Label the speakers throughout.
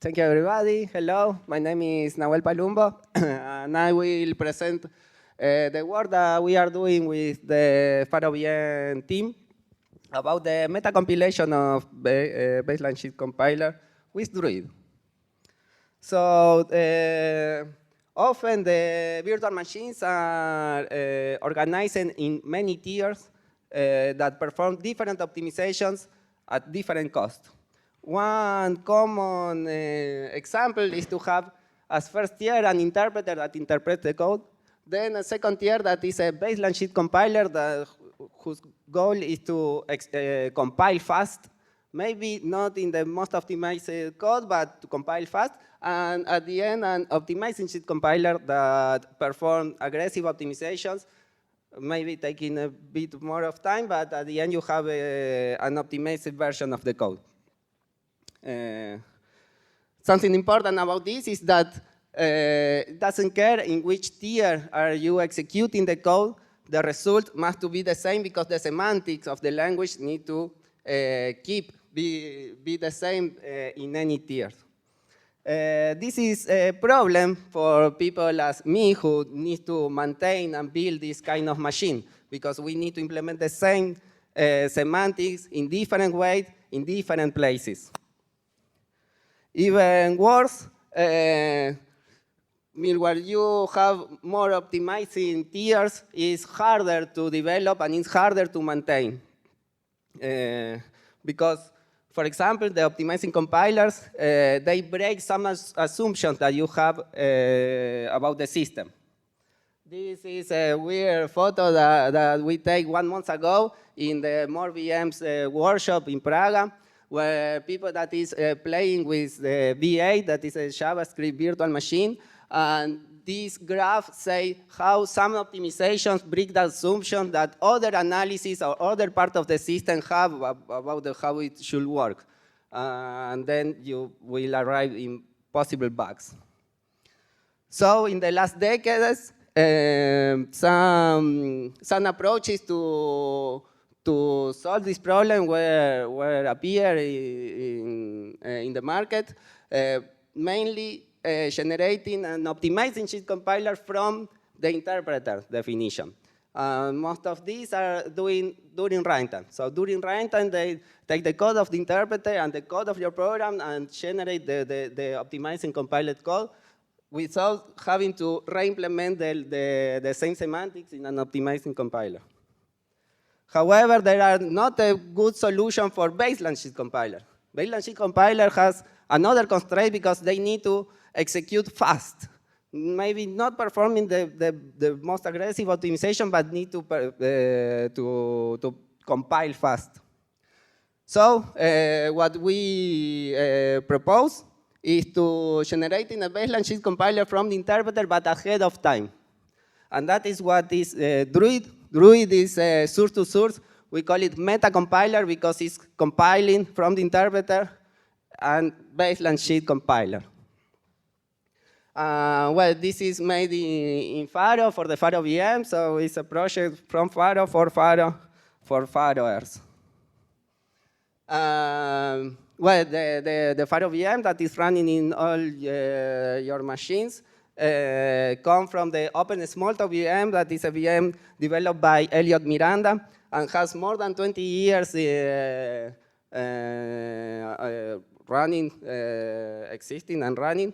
Speaker 1: Thank you, everybody. Hello, my name is Nahuel Palumbo, and I will present the work that we are doing with the FaroVM team about the meta-compilation of baseline JIT compiler with Druid. So often the virtual machines are organized in many tiers that perform different optimizations at different costs. One common example is to have as first tier an interpreter that interprets the code, then a second tier that is a baseline JIT compiler whose goal is to compile fast, maybe not in the most optimized code, but to compile fast, and at the end, an optimizing JIT compiler that performs aggressive optimizations, maybe taking a bit more of time, but at the end you have an optimized version of the code. Something important about this is that it doesn't care in which tier are you executing the code, the result must to be the same because the semantics of the language need to be the same in any tier. This is a problem for people as me who need to maintain and build this kind of machine because we need to implement the same semantics in different ways in different places. Even worse, where you have more optimizing tiers, it's harder to develop and it's harder to maintain. Because, for example, the optimizing compilers, they break some assumptions that you have about the system. This is a weird photo that we take 1 month ago in the More VMs workshop in Praga, where people that is playing with the V8, that is a JavaScript virtual machine, and these graphs say how some optimizations break the assumption that other analysis or other part of the system have about how it should work. And then you will arrive in possible bugs. So in the last decades, some approaches to solve this problem were appear in the market, mainly generating and optimizing JIT compiler from the interpreter definition. Most of these are doing during runtime. So during runtime, they take the code of the interpreter and the code of your program and generate the optimizing compiled code without having to re-implement the same semantics in an optimizing compiler. However, there are not a good solution for baseline JIT compiler. Baseline JIT compiler has another constraint because they need to execute fast. Maybe not performing the most aggressive optimization, but need to compile fast. So what we propose is to generate a baseline JIT compiler from the interpreter, but ahead of time. And that is what is Druid. Druid is source to source. We call it meta-compiler because it's compiling from the interpreter and baseline JIT compiler. Well, this is made in Faro for the FaroVM, so it's a project from Faro for Faroers. Well, the FaroVM that is running in all your machines come from the Open Smalltalk VM, that is a VM developed by Elliot Miranda and has more than 20 years running, existing and running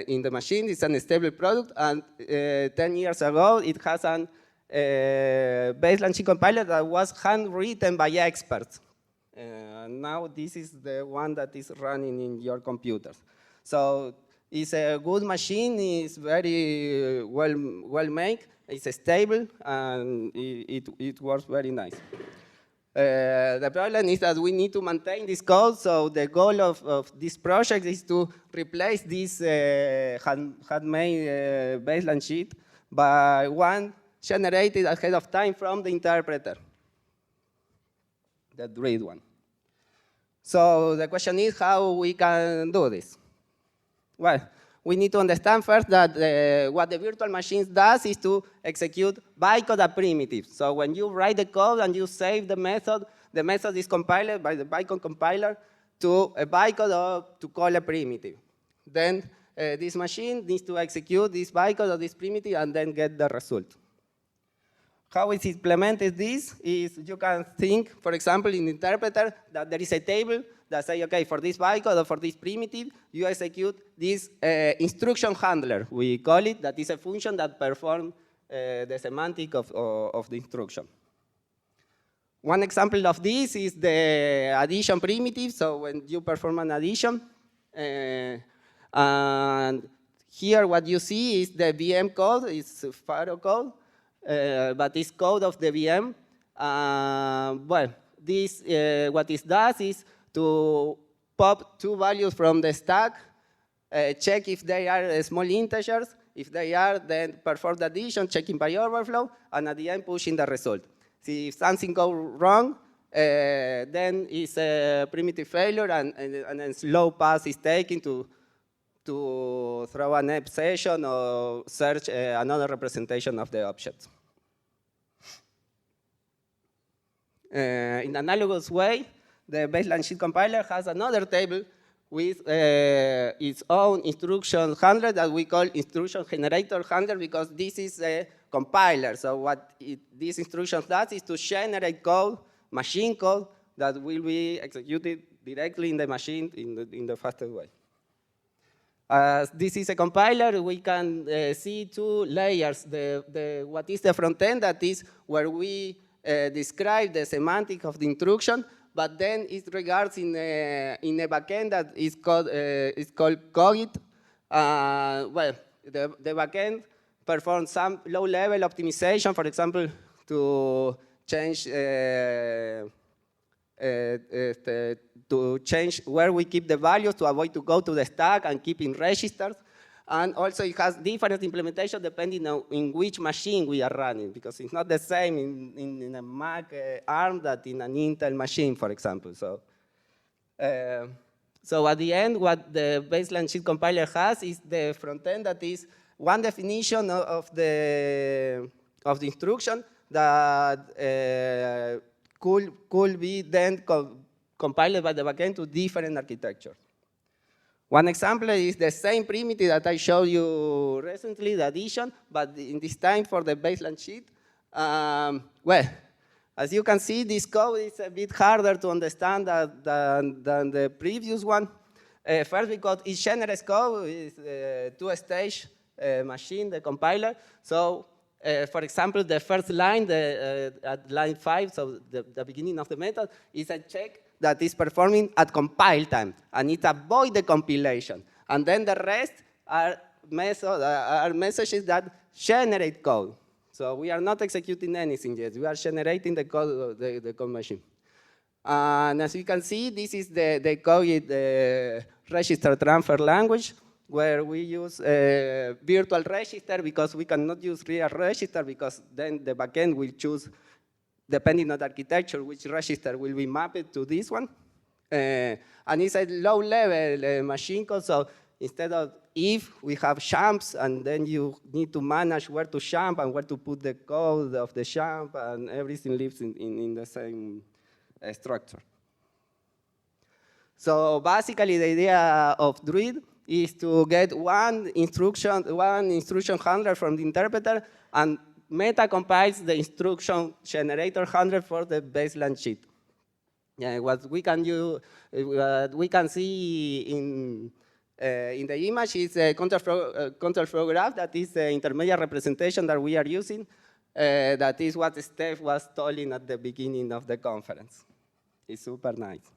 Speaker 1: in the machine. It's an stable product, and 10 years ago, it has a baseline JIT compiler that was handwritten by experts. Now this is the one that is running in your computers. So it's a good machine, it's very well made, it's stable, and it works very nice. The problem is that we need to maintain this code, so the goal of this project is to replace this handmade baseline JIT by one generated ahead of time from the interpreter, the Druid one. So the question is how we can do this. Well, we need to understand first that what the virtual machine does is to execute bytecode a primitive. So when you write the code and you save the method is compiled by the bytecode compiler to a bytecode or to call a primitive. Then this machine needs to execute this bytecode or this primitive and then get the result. How is implemented this is you can think, for example, in the interpreter that there is a table that say, okay, for this bytecode or for this primitive, you execute this instruction handler, we call it, that is a function that performs the semantic of the instruction. One example of this is the addition primitive. So when you perform an addition, and here what you see is the VM code, it's Faro code, but it's code of the VM. Well, this what it does is to pop two values from the stack, check if they are small integers. If they are, then perform the addition, checking by overflow, and at the end pushing the result. See, if something goes wrong, then it's a primitive failure, and a slow pass is taken to throw an app session or search another representation of the object. In analogous way, the baseline JIT compiler has another table with its own instruction handler that we call instruction generator handler, because this is a compiler. So what this instruction does is to generate code, machine code, that will be executed directly in the machine in the fastest way. As this is a compiler, we can see two layers. What is the front end, that is where we describe the semantic of the instruction, but then it regards in a backend that is called Cogit. Well, the backend performs some low-level optimization, for example, to change where we keep the values to avoid to go to the stack and keep in registers. And also it has different implementation depending on in which machine we are running, because it's not the same in a Mac ARM that in an Intel machine, for example. So at the end, what the baseline JIT compiler has is the front end that is one definition of the instruction that could be then compiled by the backend to different architectures. One example is the same primitive that I showed you recently, the addition, but in this time for the baseline JIT. Well, as you can see, this code is a bit harder to understand than the previous one. First, because it's generous code, it's two-stage machine, the compiler. So, for example, the first line, at line 5, so the beginning of the method, is a check that is performing at compile time, and it avoids the compilation. And then the rest are messages that generate code. So we are not executing anything yet. We are generating the code, the code machine. And as you can see, this is the code, the register transfer language, where we use virtual register because we cannot use real register, because then the backend will choose, depending on the architecture, which register will be mapped to this one. And it's a low-level machine code, so instead of if, we have jumps, and then you need to manage where to jump and where to put the code of the jump, and everything lives in the same structure. So basically, the idea of Druid is to get one instruction handler from the interpreter, and Meta compiles the instruction generator handler for the baseline JIT. What we can see in the image is a control flow graph that is the intermediate representation that we are using. That is what Steph was telling at the beginning of the conference. It's super nice.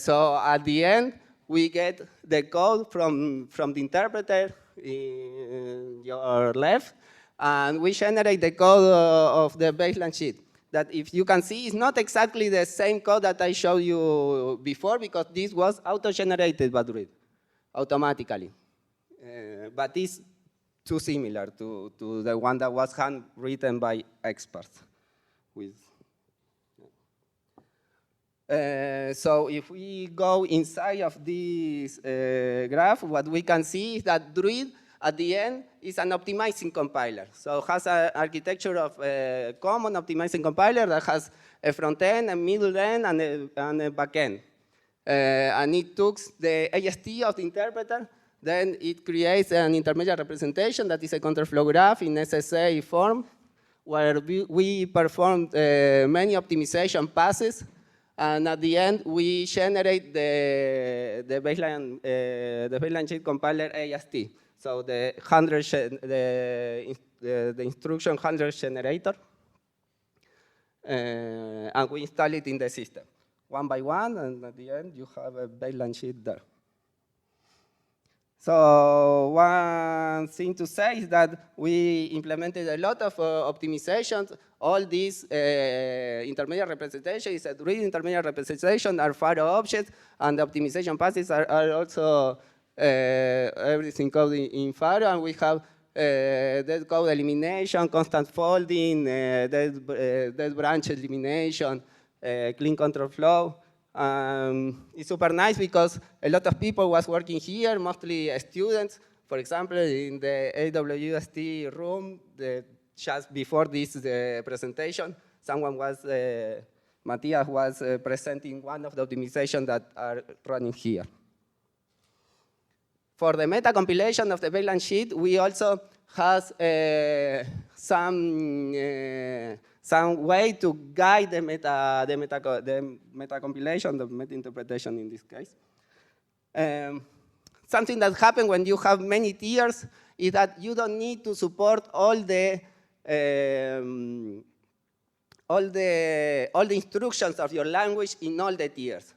Speaker 1: So at the end, we get the code from the interpreter in your left, and we generate the code of the baseline JIT. That, if you can see, is not exactly the same code that I showed you before, because this was auto-generated by Druid, automatically. But it's too similar to the one that was handwritten by experts. So if we go inside of this graph, what we can see is that Druid, at the end, is an optimizing compiler. So it has an architecture of a common optimizing compiler that has a front end, a middle end, and a back end. And it took the AST of the interpreter, then it creates an intermediate representation that is a counterflow graph in SSA form, where we performed many optimization passes, and at the end we generate the baseline JIT compiler AST. So the instruction handler generator, and we install it in the system, one by one, and at the end you have a baseline JIT there. So one thing to say is that we implemented a lot of optimizations. All these intermediate representations, a Druid intermediate representation, are Faro objects, and the optimization passes are also everything coded in Faro, and we have dead code elimination, constant folding, dead branch elimination, clean control flow. It's super nice because a lot of people was working here, mostly students. For example, in the AWST room, just before this presentation, someone was, Matthias was presenting one of the optimizations that are running here. For the meta-compilation of the baseline JIT, we also have some way to guide the meta-compilation, the meta-interpretation in this case. Something that happens when you have many tiers is that you don't need to support all the instructions of your language in all the tiers.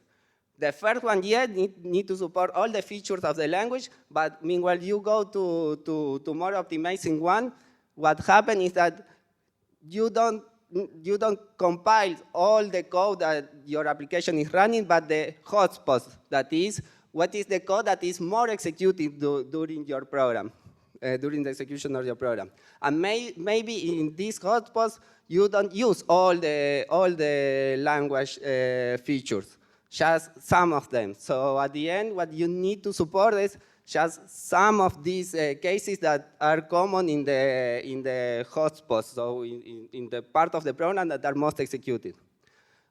Speaker 1: The first one yet need to support all the features of the language, but meanwhile you go to more optimizing one, what happens is that you don't compile all the code that your application is running, but the hotspots, that is, what is the code that is more executed during your program, during the execution of your program. And maybe in these hotspots, you don't use all the language features, just some of them. So at the end, what you need to support is just some of these cases that are common in the hotspots, so in the part of the program that are most executed.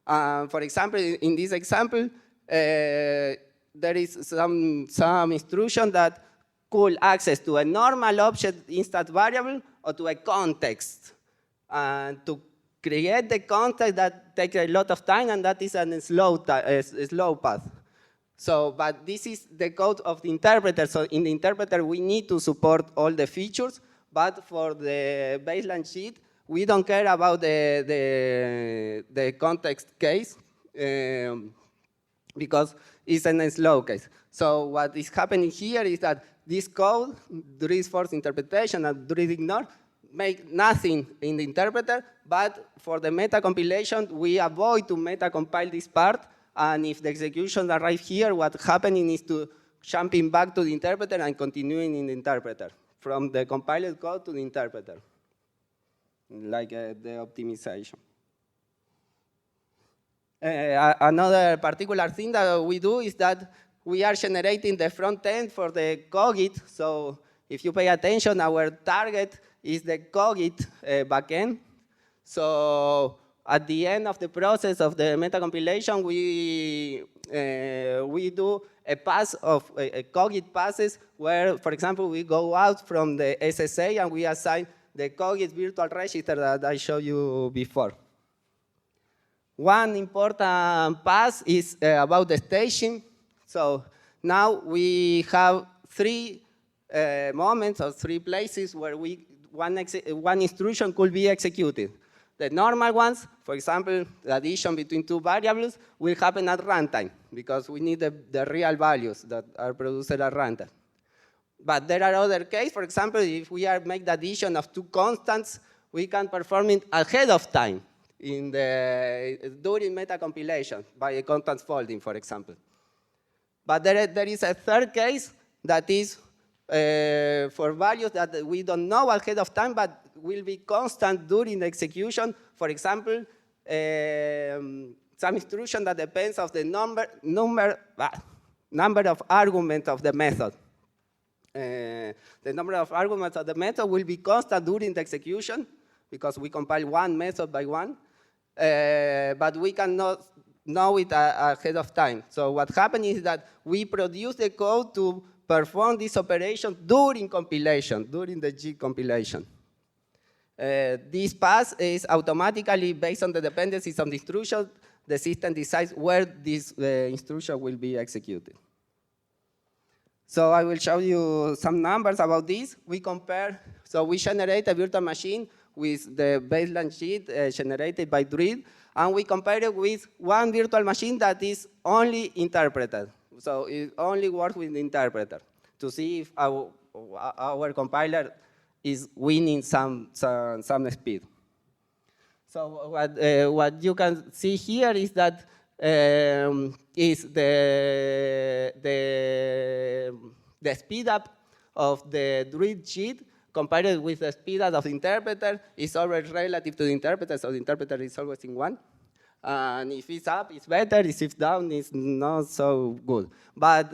Speaker 1: For example, in this example, there is some instruction that could access to a normal object instant variable or to a context. And to create the context, that takes a lot of time, and that is a slow path. So, but this is the code of the interpreter. So in the interpreter, we need to support all the features, but for the baseline JIT, we don't care about the context case because it's in a slow case. So what is happening here is that this code, Druid force interpretation and Druid ignore, make nothing in the interpreter, but for the meta-compilation, we avoid to meta-compile this part. And if the execution arrives here, what's happening is to jumping back to the interpreter and continuing in the interpreter, from the compiled code to the interpreter, like the optimization. Another particular thing that we do is that we are generating the front end for the Cogit. So if you pay attention, our target is the Cogit backend. So at the end of the process of the meta-compilation, we do a pass of a Cogit passes where, for example, we go out from the SSA and we assign the Cogit virtual register that I showed you before. One important pass is about the staging. So now we have three moments or three places where one instruction could be executed. The normal ones, for example, the addition between two variables, will happen at runtime because we need the real values that are produced at runtime. But there are other cases. For example, if we make the addition of two constants, we can perform it ahead of time during meta-compilation by a constant folding, for example. But there is a third case that is for values that we don't know ahead of time, but will be constant during the execution. For example, some instruction that depends on the number of arguments of the method. The number of arguments of the method will be constant during the execution because we compile one method by one. but we cannot know it ahead of time. So what happened is that we produce the code to perform this operation during compilation, during the JIT compilation. This pass is automatically based on the dependencies of the instruction. The system decides where this instruction will be executed. So I will show you some numbers about this. We compare, so we generate a virtual machine with the baseline JIT generated by Druid, and we compare it with one virtual machine that is only interpreted. So it only works with the interpreter to see if our compiler is winning some speed. So what you can see here is that is the speed up of the Druid JIT compared with the speed up of the interpreter is always relative to the interpreter, so the interpreter is always in 1. And if it's up, it's better. If it's down, it's not so good. But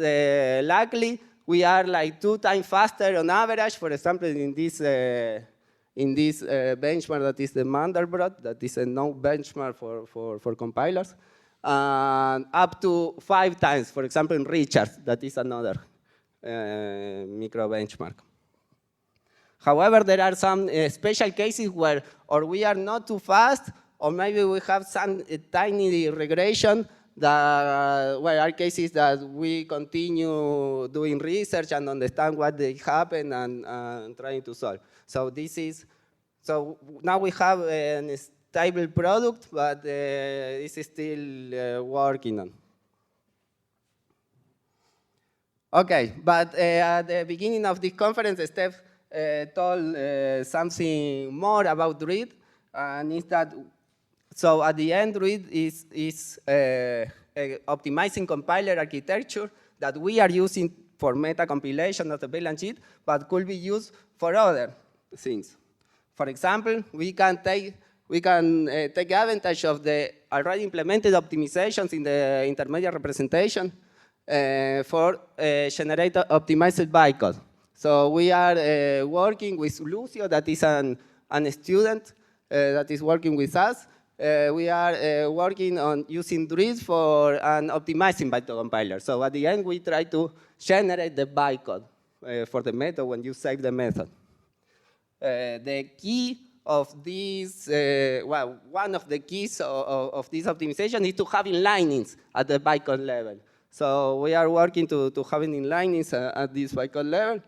Speaker 1: luckily, we are like 2 times faster on average. For example, in this benchmark that is the Mandelbrot, that is a known benchmark for compilers, and up to 5 times, for example, in Richards, that is another micro benchmark. However, there are some special cases where or we are not too fast, or maybe we have some tiny regression that where are cases that we continue doing research and understand what they happen and trying to solve. So so now we have a stable product, but this is still working on. Okay, but at the beginning of the conference, Steph told something more about Druid, and is that so at the end, Druid is optimizing compiler architecture that we are using for meta-compilation of the baseline JIT, but could be used for other things. For example, we can take advantage of the already implemented optimizations in the intermediate representation for generate optimized bytecode. So we are working with Lucio, that is a student that is working with us. We are working on using Druid for an optimizing bytecode compiler. So at the end, we try to generate the bytecode for the method when you save the method. The key of this, well, one of the keys of this optimization is to have inlinings at the bytecode level. So we are working to having inlinings at this bytecode level.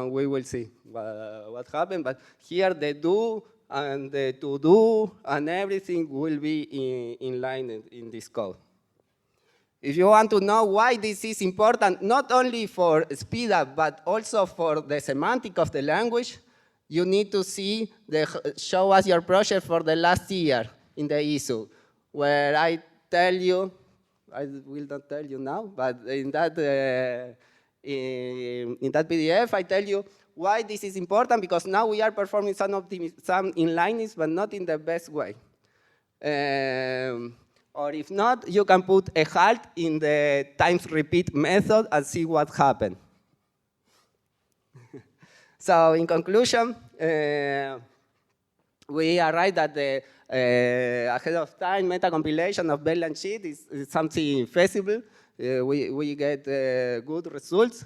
Speaker 1: We will see what happens, but here the do and the to do and everything will be in line in this code. If you want to know why this is important, not only for speed up, but also for the semantic of the language, you need to see show us your project for the last year in the ESUG, where I tell you, I will not tell you now, but in that PDF, I tell you why this is important, because now we are performing some inlinings, but not in the best way. Or if not, you can put a halt in the times repeat method and see what happened. So in conclusion, we arrived at the ahead of time meta-compilation of baseline JIT is something feasible. We get good results,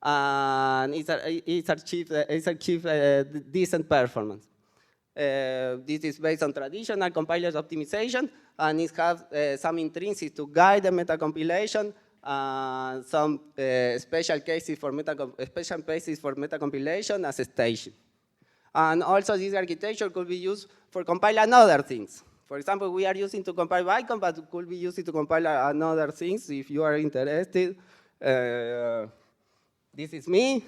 Speaker 1: and it's achieved decent performance. This is based on traditional compiler optimization, and it has some intrinsics to guide the meta-compilation, some special cases for meta-compilation as a station. And also this architecture could be used for compiling other things. For example, we are using to compile Icon, but it could be used to compile another things if you are interested. This is me.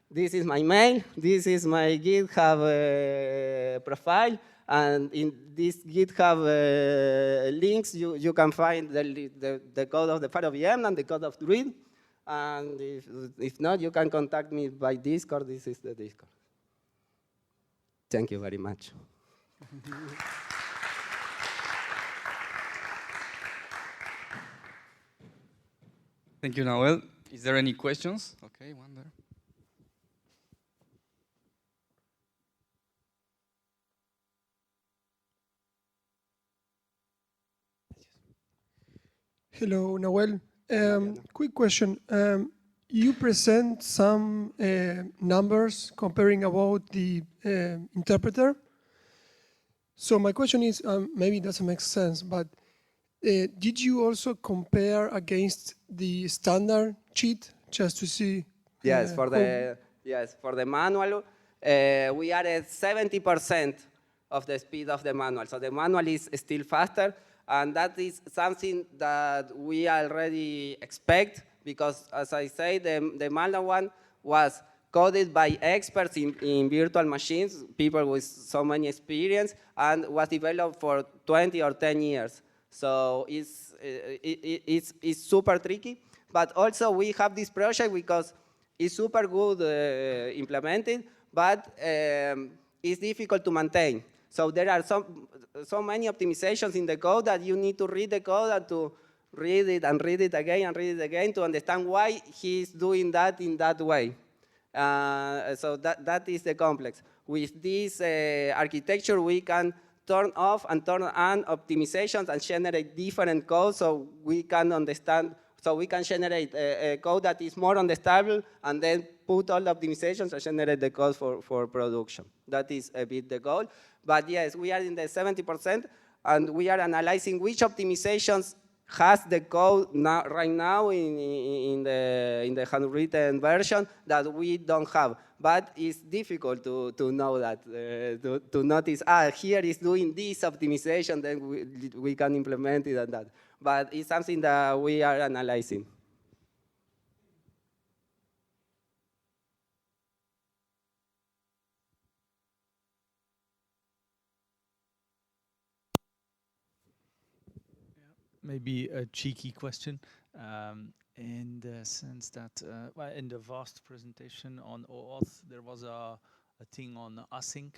Speaker 1: This is my mail. This is my GitHub profile. And in this GitHub links, you can find the code of the FireVM and the code of Druid. And if not, you can contact me by Discord. This is the Discord. Thank you very much.
Speaker 2: Thank you, Noel. Is there any questions? Okay, one there.
Speaker 3: Hello, Nahuel. Quick question. You present some numbers comparing about the interpreter. So my question is, maybe it doesn't make sense, but did you also compare against the standard cheat just to see?
Speaker 1: Yes, for the manual, we are at 70% of the speed of the manual. So the manual is still faster, and that is something that we already expect because, as I say, the manual one was coded by experts in virtual machines, people with so many experience, and was developed for 20 or 10 years. So it's super tricky. But also we have this project because it's super good implemented, but it's difficult to maintain. So there are so many optimizations in the code that you need to read the code and to read it and read it again and read it again to understand why he's doing that in that way. So that is the complex. With this architecture, we can turn off and turn on optimizations and generate different code so we can understand. So we can generate a code that is more understandable and then put all the optimizations and generate the code for production. That is a bit the goal. But yes, we are in the 70% and we are analyzing which optimizations has the code right now in the handwritten version that we don't have. But it's difficult to know that, to notice, here is doing this optimization, then we can implement it and that. But it's something that we are analyzing.
Speaker 4: Maybe a cheeky question, in the sense that well, in the vast presentation on OAuth, there was a thing on async.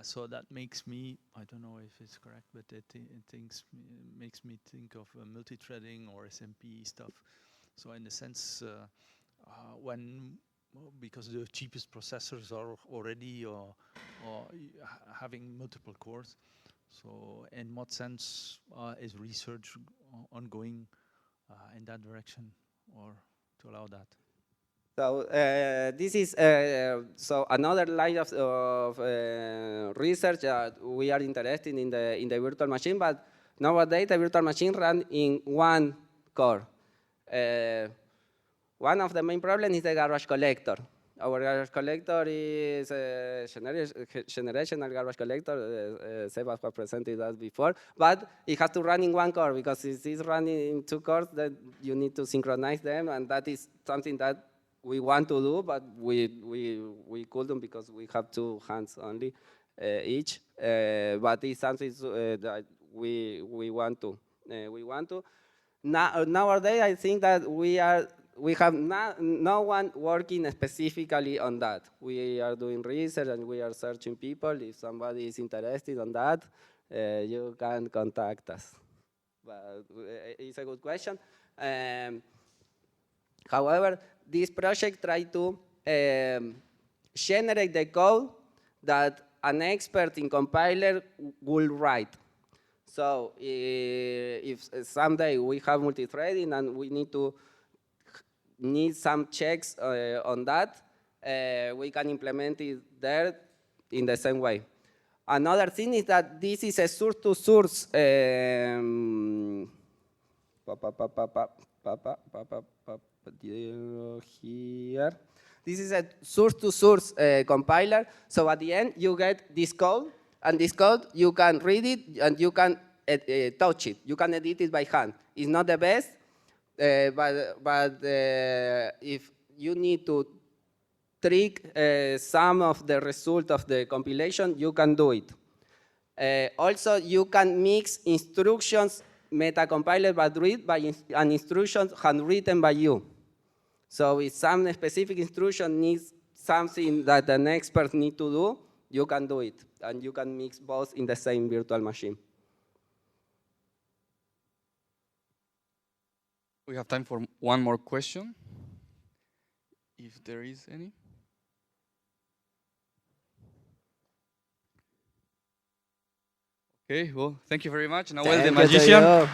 Speaker 4: So that makes me, I don't know if it's correct, but it makes me think of multi-threading or SMP stuff. So in the sense, because the cheapest processors are already or having multiple cores, so in what sense is research ongoing in that direction or to allow that?
Speaker 1: So this is so another line of research that we are interested in the virtual machine, but nowadays the virtual machine runs in one core. One of the main problems is the garbage collector. Our garbage collector is a generational garbage collector. Sebas was presented that before, but it has to run in one core because if it's running in two cores, then you need to synchronize them, and that is something that we want to do, but we couldn't because we have two hands only each. But it's something that we want to. Nowadays, I think that we have no one working specifically on that. We are doing research and we are searching people. If somebody is interested on that, you can contact us. But it's a good question. However, this project tried to generate the code that an expert in compiler will write. So if someday we have multi-threading and we need some checks on that, we can implement it there in the same way. Another thing is that this is a source-to-source here. This is a source-to-source compiler. So at the end, you get this code, and this code, you can read it, and you can touch it. You can edit it by hand. It's not the best, but if you need to trick some of the result of the compilation, you can do it. Also, you can mix instructions meta-compiled by Druid and instructions handwritten by you. So if some specific instruction needs something that an expert needs to do, you can do it. And you can mix both in the same virtual machine.
Speaker 2: We have time for one more question, if there is any. Okay, well, thank you very much. Nahuel, the magician.